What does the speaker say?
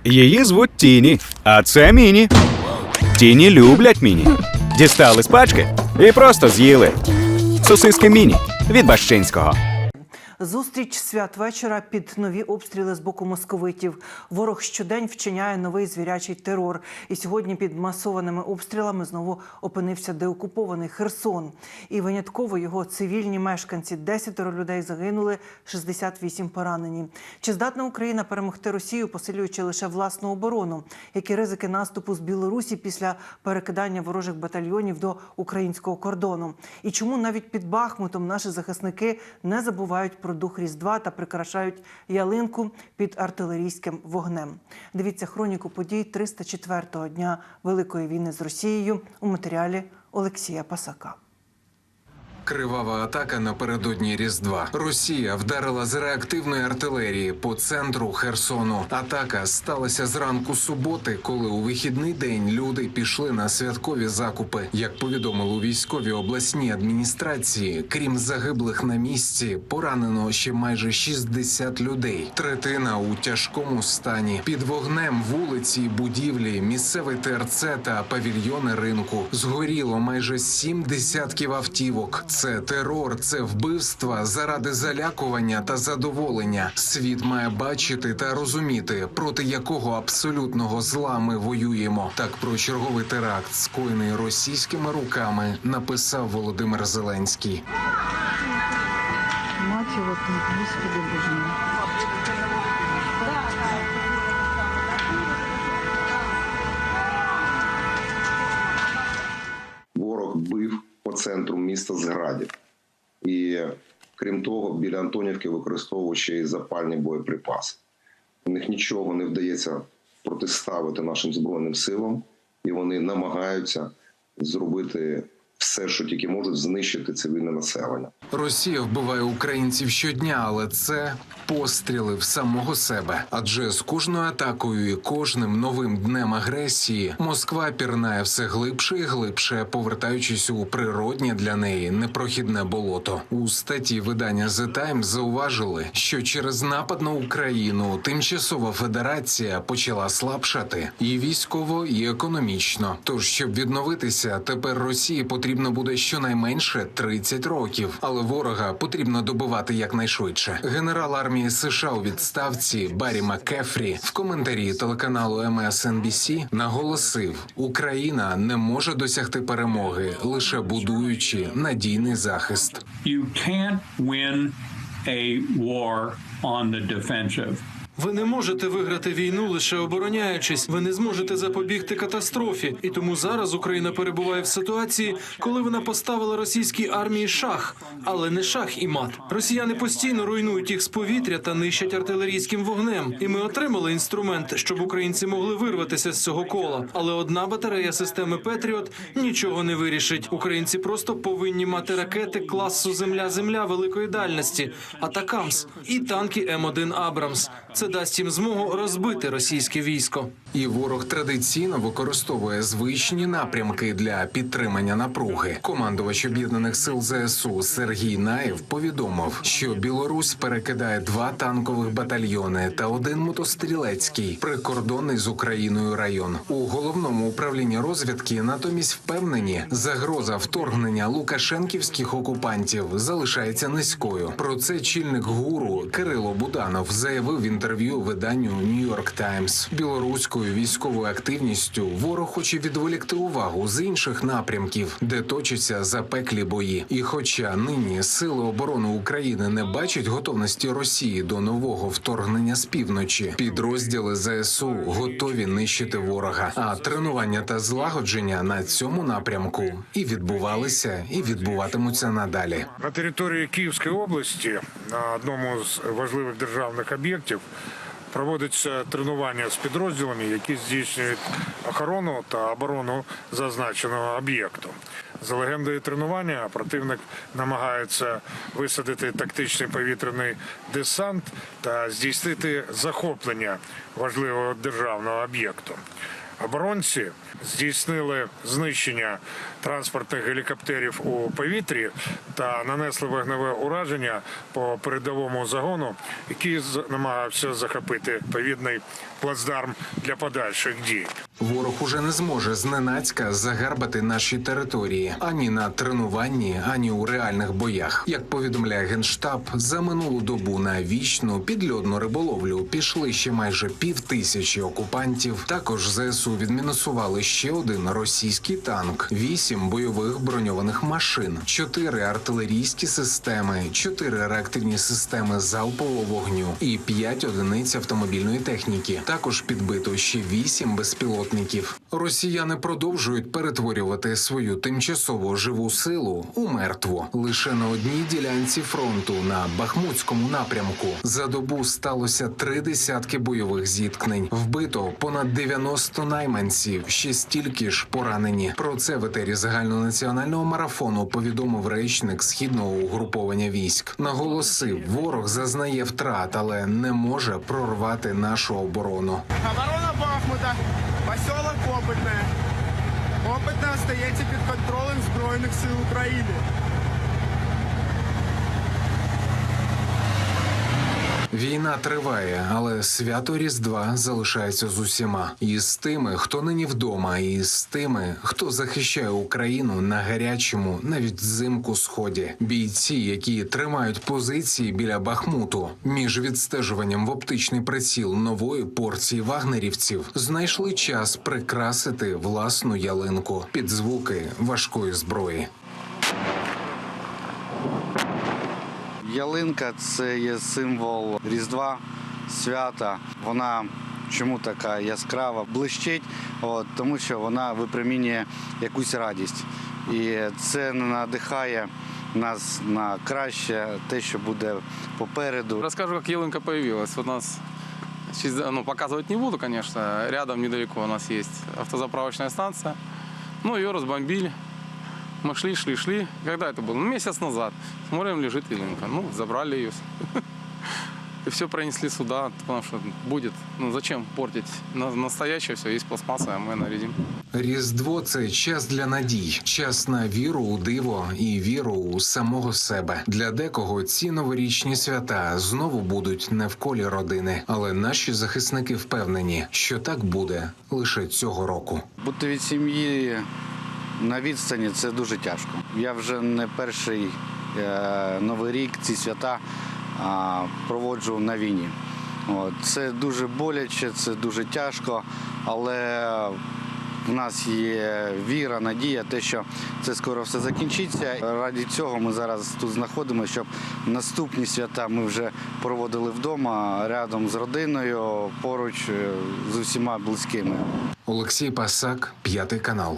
Її звуть Тіні, а це Міні. Тіні люблять Міні. Дістали з пачки і просто з'їли. Сосиски Міні від Бащинського. Зустріч святвечора під нові обстріли з боку московитів. Ворог щодень вчиняє новий звірячий терор. І сьогодні під масованими обстрілами знову опинився деокупований Херсон. І винятково його цивільні мешканці. 10 людей загинули, 68 поранені. Чи здатна Україна перемогти Росію, посилюючи лише власну оборону? Які ризики наступу з Білорусі після перекидання ворожих батальйонів до українського кордону? І чому навіть під Бахмутом наші захисники не забувають про дух Різдва та прикрашають ялинку під артилерійським вогнем? Дивіться хроніку подій 304-го дня Великої війни з Росією у матеріалі Олексія Пасака. Кривава атака напередодні Різдва. Росія вдарила з реактивної артилерії по центру Херсону. Атака сталася зранку суботи, коли у вихідний день люди пішли на святкові закупи. Як повідомили у військовій обласній адміністрації, крім загиблих на місці, поранено ще майже 60 людей. Третина у тяжкому стані. Під вогнем вулиці, будівлі, місцевий ТРЦ та павільйони ринку. Згоріло майже 7 десятків автівок. Це терор, це вбивства заради залякування та задоволення. Світ має бачити та розуміти, проти якого абсолютного зла ми воюємо. Так про черговий теракт, скоєний російськими руками, написав Володимир Зеленський. Мать його, Господи Боже мій. Ворог бив по центру міста з градів. І, крім того, біля Антонівки використовував ще й запальні боєприпаси. У них нічого не вдається протиставити нашим Збройним силам, і вони намагаються зробити все, що тільки можуть, знищити цивільне населення. Росія вбиває українців щодня, але це постріли в самого себе. Адже з кожною атакою і кожним новим днем агресії Москва пірнає все глибше і глибше, повертаючись у природнє для неї непрохідне болото. У статті видання The Times зауважили, що через напад на Україну тимчасова федерація почала слабшати і військово, і економічно. Тож, щоб відновитися, тепер Росії потрібно буде щонайменше 30 років. Але ворога потрібно добивати якнайшвидше. Генерал армії США у відставці Баррі МакКефрі в коментарі телеканалу MSNBC наголосив: Україна не може досягти перемоги, лише будуючи надійний захист. You can't win a war on the defensive. Ви не можете виграти війну лише обороняючись. Ви не зможете запобігти катастрофі. І тому зараз Україна перебуває в ситуації, коли вона поставила російській армії шах, але не шах і мат. Росіяни постійно руйнують їх з повітря та нищать артилерійським вогнем. І ми отримали інструмент, щоб українці могли вирватися з цього кола. Але одна батарея системи «Петріот» нічого не вирішить. Українці просто повинні мати ракети класу «Земля-Земля» великої дальності, «Атакамс» і танки М1 «Абрамс». Це дасть їм змогу розбити російське військо. І ворог традиційно використовує звичні напрямки для підтримання напруги. Командувач Об'єднаних сил ЗСУ Сергій Наєв повідомив, що Білорусь перекидає 2 танкових батальйони та 1 мотострілецький прикордонний з Україною район. У головному управлінні розвідки натомість впевнені, загроза вторгнення лукашенківських окупантів залишається низькою. Про це чільник ГУРу Кирило Буданов заявив в інтерв'ю виданню New York Times. Білоруською військовою активністю ворог хоче відволікти увагу з інших напрямків, де точаться запеклі бої. І хоча нині Сили оборони України не бачать готовності Росії до нового вторгнення з півночі, підрозділи ЗСУ готові нищити ворога. А тренування та злагодження на цьому напрямку і відбувалися, і відбуватимуться надалі. На території Київської області на одному з важливих державних об'єктів проводиться тренування з підрозділами, які здійснюють охорону та оборону зазначеного об'єкту. За легендою тренування, противник намагається висадити тактичний повітряний десант та здійснити захоплення важливого державного об'єкту. оборонці здійснили знищення транспортних гелікоптерів у повітрі та нанесли вогневе ураження по передовому загону, який намагався захопити відповідний плацдарм для подальших дій. Ворог уже не зможе зненацька загарбати наші території ані на тренуванні, ані у реальних боях. Як повідомляє Генштаб, за минулу добу на вічну підльотну риболовлю пішли ще майже 5000 окупантів. Також ЗСУ відмінусували ще один російський танк, 8 бойових броньованих машин, 4 артилерійські системи, 4 реактивні системи залпового вогню і 5 одиниць автомобільної техніки. Також підбито ще 8 безпілотників. Росіяни продовжують перетворювати свою тимчасово живу силу у мертву. Лише на одній ділянці фронту на Бахмутському напрямку за добу сталося 3 десятки бойових зіткнень. Вбито понад 90 найманців, ще стільки ж поранені. Про це в етері загальнонаціонального марафону повідомив речник Східного угруповання військ. Наголосив, ворог зазнає втрат, але не може прорвати нашу оборону. Оборона Бахмута, поселок Опитне. Опитне остається під контролем Збройних сил України. Війна триває, але свято Різдва залишається з усіма. І з тими, хто нині вдома, і з тими, хто захищає Україну на гарячому, навіть взимку сході. Бійці, які тримають позиції біля Бахмуту, між відстежуванням в оптичний приціл нової порції вагнерівців, знайшли час прикрасити власну ялинку під звуки важкої зброї. Ялинка – це є символ Різдва, свята. Вона чому така яскрава, блищить, тому що вона випромінює якусь радість. І це надихає нас на краще, те, що буде попереду. Расскажу, как ялинка появилась. У нас, показывать не буду, конечно, рядом недалеко у нас есть автозаправочная станция. Ее разбомбили. Мы шли. Когда это было? Месяц назад. Смотрим, лежит ялинка. Забрали ее. И все пронесли сюда, потому что будет. Зачем портить? Настоящее все, есть пластмасса, а мы нарядим. Різдво – це час для надій, час на віру у диво і віру у самого себе. Для декого ці новорічні свята знову будуть не в колі родини. Але наші захисники впевнені, що так буде лише цього року. Бути від сім'ї на відстані – це дуже тяжко. Я вже не перший Новий рік, ці свята проводжу на війні. Це дуже боляче, це дуже тяжко, але в нас є віра, надія, те, що це скоро все закінчиться. Ради цього ми зараз тут знаходимося, щоб наступні свята ми вже проводили вдома, рядом з родиною, поруч з усіма близькими. Олексій Пасак, 5 канал.